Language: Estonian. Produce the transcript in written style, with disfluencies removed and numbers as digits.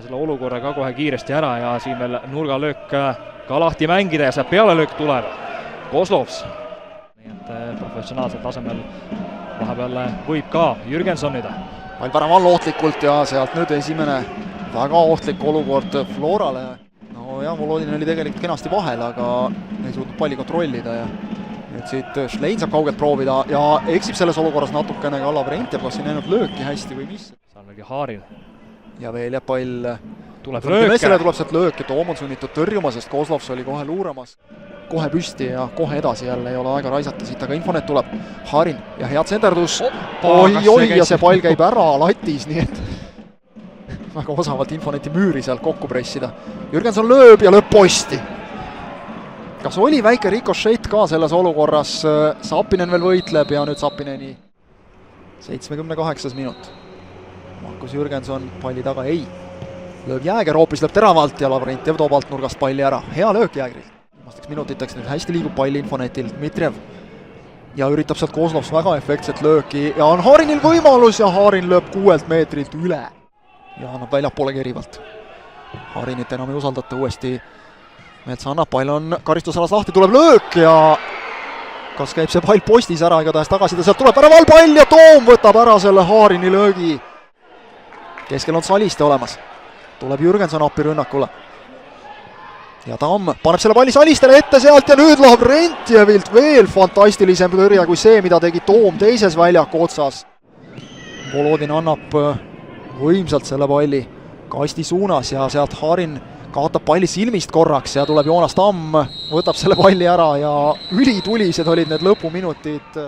selle olukorra ka kohe kiiresti ära ja siin veel nurgalöök ka lahti mängida ja sealt pealelöök tuleb. Kozlovs. Nii et professionaalsel tasemel vahepeal võib ka Jürgensonida. Pall värava all ohtlikult ja sealt nüüd esimene väga ohtlik olukord Florale. No ja Volodin oli tegelikult kenasti vahel, aga ei suutnud palli kontrollida ja nüüd siit Schlein saab kaugelt proovida ja eksib selles olukorras natukene ka Lavrentjev, kas ei näinud lööki hästi või mis. Salvegi Haaril. Ja veel jääb pall. Tuleb lööke. Tuleb sealt löök ja Toom on sunnitud tõrjuma, sest Kozlovs oli kohe luuramas. Kohe püsti ja kohe edasi jälle ei ole aega raisata siit, aga Infonet tuleb. Haarin ja hea tsenderdus. Oi, ja see pall käib ära latis, nii et väga osavalt Infoneti müüri sealt kokku pressida. Jürgenson lööb ja lööb posti. Kas oli väike rikošeit ka selles olukorras? Sapinen veel võitleb ja nüüd Sapineni 78. minut. Markus Jürgenson palli taga ei. Lööb Jääger, hoopis lööb teravalt ja Lavrentjev toob alt nurgast palli ära. Hea löök Jäägerilt. Viimasteks minutiteks nüüd hästi liigub palli Infonetil Dmitrijev. Ja üritab sealt Kozlovs väga efektset lööki ja on Haarinil võimalus ja Haarin lööb 6 meetrilt üle. Ja annab väljapoole kerivalt. Haarinit enam ei usaldata uuesti. Metsa annab, pall on karistusalas lahti, tuleb löök ja kas käib see pall postis ära, igatahes tagasi ta sealt tuleb väraval pall ja Toom võtab ära selle Haarini löögi. Keskel on Saliste olemas. Tuleb Jürgenson appi rünnakule. Ja Tamm paneb selle palli Salistele ette sealt ja nüüd Lavrentjevilt veel fantastilisem tõrje kui see, mida tegi Toom teises väljaku otsas. Volodin annab võimsalt selle palli kasti suunas ja sealt Haarin kaotab palli silmist korraks ja tuleb Joonas Tamm, võtab selle palli ära ja ülitulised olid need lõpuminutid.